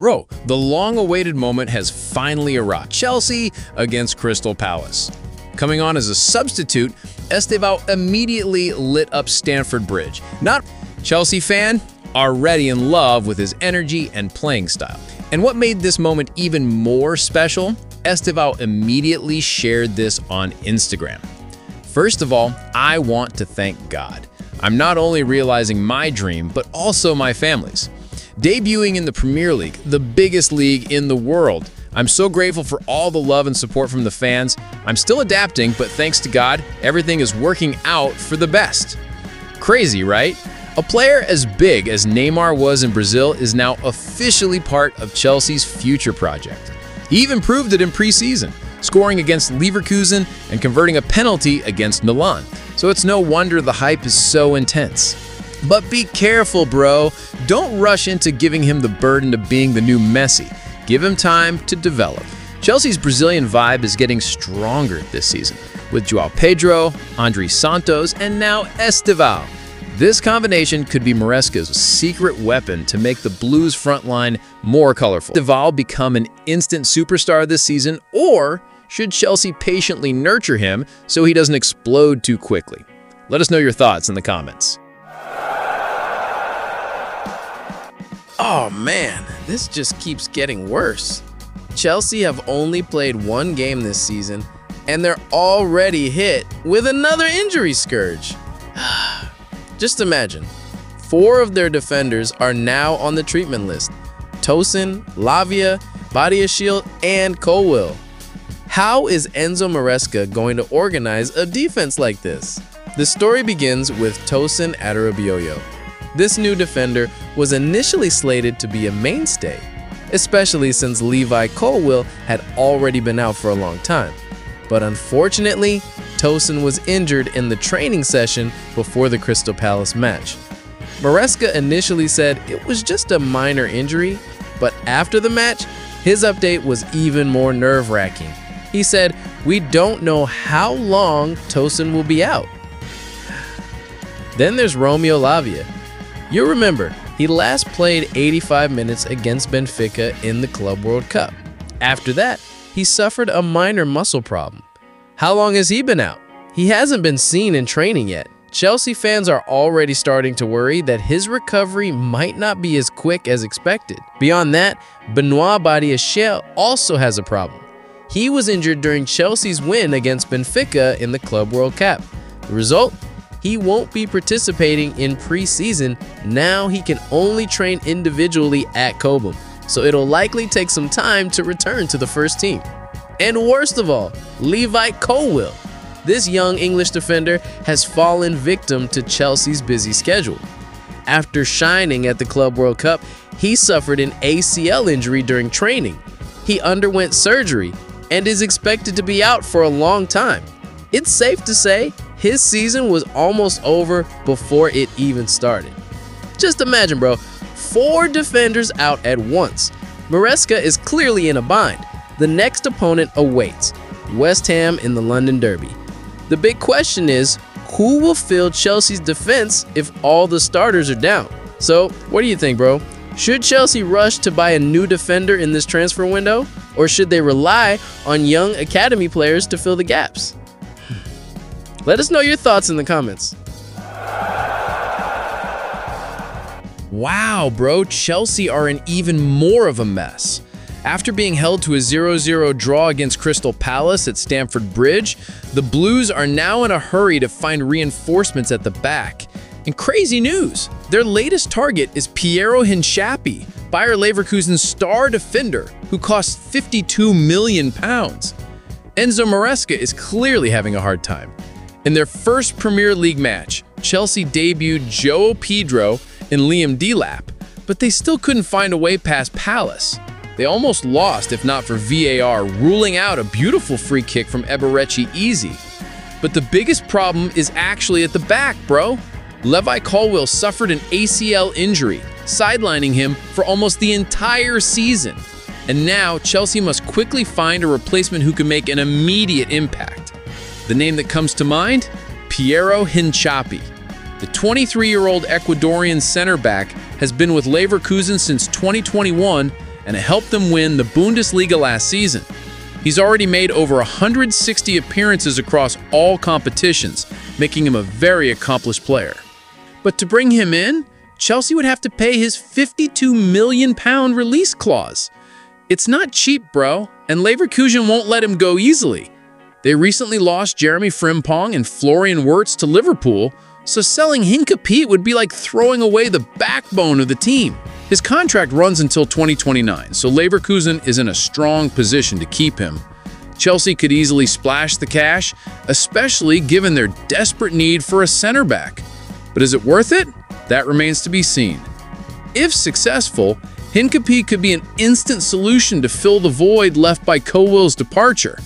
Bro, the long-awaited moment has finally arrived. Chelsea against Crystal Palace. Coming on as a substitute, Estevão immediately lit up Stamford Bridge. Not Chelsea fan, already in love with his energy and playing style. And what made this moment even more special? Estevão immediately shared this on Instagram. First of all, I want to thank God. I'm not only realizing my dream, but also my family's. Debuting in the Premier League, the biggest league in the world. I'm so grateful for all the love and support from the fans. I'm still adapting, but thanks to God, everything is working out for the best. Crazy, right? A player as big as Neymar was in Brazil is now officially part of Chelsea's future project. He even proved it in preseason, scoring against Leverkusen and converting a penalty against Milan. So it's no wonder the hype is so intense. But be careful, bro. Don't rush into giving him the burden of being the new Messi. Give him time to develop. Chelsea's Brazilian vibe is getting stronger this season, with João Pedro, Andre Santos, and now Estevão. This combination could be Maresca's secret weapon to make the Blues' front line more colorful. Estevão become an instant superstar this season, or should Chelsea patiently nurture him so he doesn't explode too quickly? Let us know your thoughts in the comments. Oh man, this just keeps getting worse. Chelsea have only played one game this season, and they're already hit with another injury scourge. Just imagine, 4 of their defenders are now on the treatment list: Tosin, Lavia, Badiashile, and Colwill. How is Enzo Maresca going to organize a defense like this? The story begins with Tosin Adarabioyo. This new defender was initially slated to be a mainstay, especially since Levi Colwill had already been out for a long time. But unfortunately, Tosin was injured in the training session before the Crystal Palace match. Maresca initially said it was just a minor injury, but after the match, his update was even more nerve-wracking. He said, "We don't know how long Tosin will be out." Then there's Romeo Lavia. You'll remember, he last played 85 minutes against Benfica in the Club World Cup. After that, he suffered a minor muscle problem. How long has he been out? He hasn't been seen in training yet. Chelsea fans are already starting to worry that his recovery might not be as quick as expected. Beyond that, Benoit Badiashile also has a problem. He was injured during Chelsea's win against Benfica in the Club World Cup. The result? He won't be participating in preseason. Now he can only train individually at Cobham, so it'll likely take some time to return to the first team. And worst of all, Levi Colwill. This young English defender has fallen victim to Chelsea's busy schedule. After shining at the Club World Cup, he suffered an ACL injury during training. He underwent surgery and is expected to be out for a long time. It's safe to say his season was almost over before it even started. Just imagine, bro, 4 defenders out at once. Maresca is clearly in a bind. The next opponent awaits, West Ham in the London Derby. The big question is, who will fill Chelsea's defense if all the starters are down? So, what do you think, bro? Should Chelsea rush to buy a new defender in this transfer window? Or should they rely on young academy players to fill the gaps? Let us know your thoughts in the comments. Wow, bro, Chelsea are in even more of a mess. After being held to a 0-0 draw against Crystal Palace at Stamford Bridge, the Blues are now in a hurry to find reinforcements at the back. And crazy news, their latest target is Piero Hincapié, Bayer Leverkusen's star defender, who costs £52 million. Enzo Maresca is clearly having a hard time. In their first Premier League match, Chelsea debuted João Pedro and Liam Delap, but they still couldn't find a way past Palace. They almost lost if not for VAR ruling out a beautiful free kick from Eberechi Eze. But the biggest problem is actually at the back, bro. Levi Colwill suffered an ACL injury, sidelining him for almost the entire season. And now Chelsea must quickly find a replacement who can make an immediate impact. The name that comes to mind? Piero Hincapié. The 23-year-old Ecuadorian center back has been with Leverkusen since 2021 and it helped them win the Bundesliga last season. He's already made over 160 appearances across all competitions, making him a very accomplished player. But to bring him in, Chelsea would have to pay his £52 million release clause. It's not cheap, bro, and Leverkusen won't let him go easily. They recently lost Jeremy Frimpong and Florian Wirtz to Liverpool, so selling Nkunku would be like throwing away the backbone of the team. His contract runs until 2029, so Leverkusen is in a strong position to keep him. Chelsea could easily splash the cash, especially given their desperate need for a center back. But is it worth it? That remains to be seen. If successful, Nkunku could be an instant solution to fill the void left by Colwill's departure.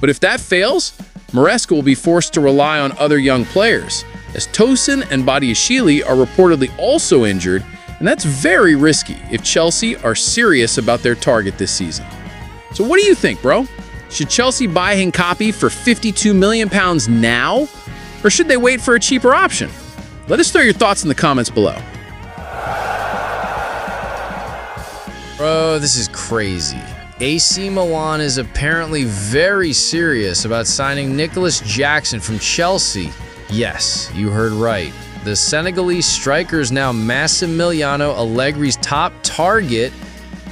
But if that fails, Maresca will be forced to rely on other young players, as Tosin and Badiashile are reportedly also injured, and that's very risky if Chelsea are serious about their target this season. So what do you think, bro? Should Chelsea buy Nkunku for £52 million now, or should they wait for a cheaper option? Let us know your thoughts in the comments below. Bro, this is crazy. AC Milan is apparently very serious about signing Nicolas Jackson from Chelsea. Yes, you heard right. The Senegalese striker is now Massimiliano Allegri's top target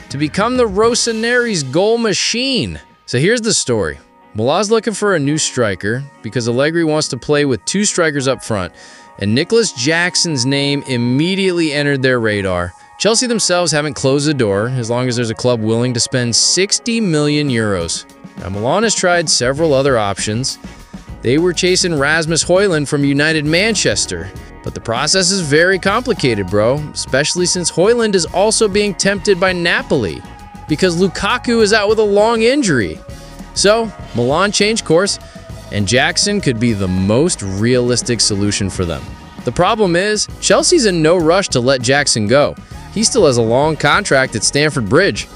to become the Rossoneri's goal machine. So here's the story. Milan's looking for a new striker because Allegri wants to play with two strikers up front, and Nicolas Jackson's name immediately entered their radar. Chelsea themselves haven't closed the door as long as there's a club willing to spend 60 million euros. Now, Milan has tried several other options. They were chasing Rasmus Højlund from United Manchester, but the process is very complicated, bro, especially since Højlund is also being tempted by Napoli because Lukaku is out with a long injury. So, Milan changed course, and Jackson could be the most realistic solution for them. The problem is, Chelsea's in no rush to let Jackson go. He still has a long contract at Stamford Bridge.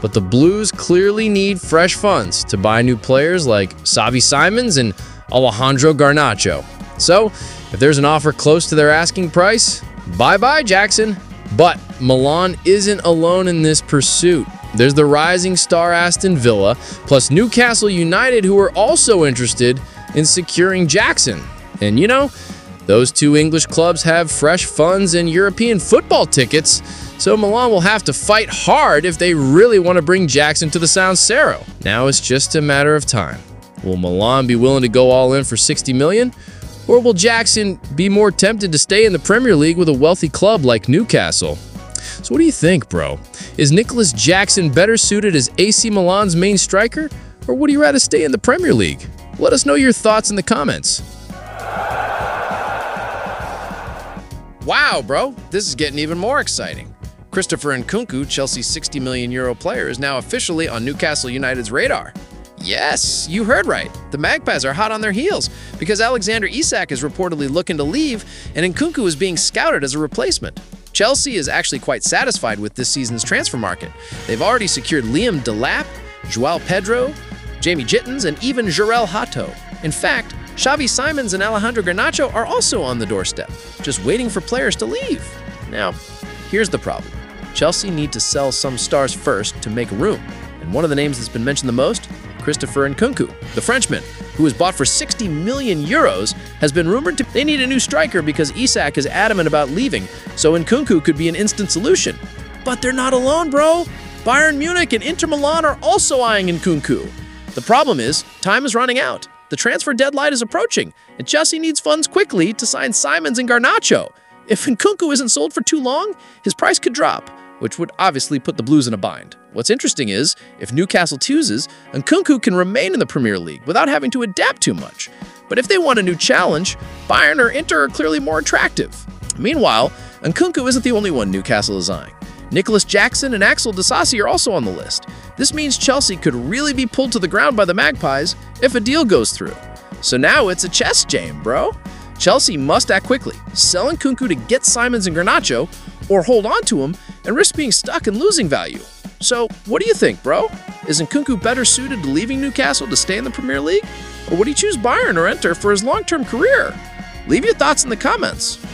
But the Blues clearly need fresh funds to buy new players like Xavi Simons and Alejandro Garnacho. So, if there's an offer close to their asking price, bye-bye Jackson. But Milan isn't alone in this pursuit. There's the rising star Aston Villa, plus Newcastle United, who are also interested in securing Jackson. And you know, those two English clubs have fresh funds and European football tickets, so Milan will have to fight hard if they really want to bring Jackson to the San Siro. Now it's just a matter of time. Will Milan be willing to go all in for 60 million? Or will Jackson be more tempted to stay in the Premier League with a wealthy club like Newcastle? So what do you think, bro? Is Nicolas Jackson better suited as AC Milan's main striker? Or would he rather stay in the Premier League? Let us know your thoughts in the comments. Wow, bro, this is getting even more exciting. Christopher Nkunku, Chelsea's €60 million player, is now officially on Newcastle United's radar. Yes, you heard right. The Magpies are hot on their heels because Alexander Isak is reportedly looking to leave and Nkunku is being scouted as a replacement. Chelsea is actually quite satisfied with this season's transfer market. They've already secured Liam Delap, João Pedro, Jamie Gittins, and even Jurel Hato. In fact, Xavi Simons and Alejandro Garnacho are also on the doorstep, just waiting for players to leave. Now, here's the problem. Chelsea need to sell some stars first to make room, and one of the names that's been mentioned the most, Christopher Nkunku, the Frenchman, who was bought for €60 million, has been rumored to. They need a new striker because Isak is adamant about leaving, so Nkunku could be an instant solution. But they're not alone, bro. Bayern Munich and Inter Milan are also eyeing Nkunku. The problem is, time is running out. The transfer deadline is approaching, and Chelsea needs funds quickly to sign Simons and Garnacho. If Nkunku isn't sold for too long, his price could drop, which would obviously put the Blues in a bind. What's interesting is, if Newcastle chooses, Nkunku can remain in the Premier League without having to adapt too much. But if they want a new challenge, Bayern or Inter are clearly more attractive. Meanwhile, Nkunku isn't the only one Newcastle is eyeing. Nicolas Jackson and Axel Disasi are also on the list. This means Chelsea could really be pulled to the ground by the Magpies if a deal goes through. So now it's a chess game, bro. Chelsea must act quickly, sell Nkunku to get Simons and Garnacho, or hold on to him and risk being stuck and losing value. So what do you think, bro? Is Nkunku better suited to leaving Newcastle to stay in the Premier League? Or would he choose Bayern or Inter for his long-term career? Leave your thoughts in the comments.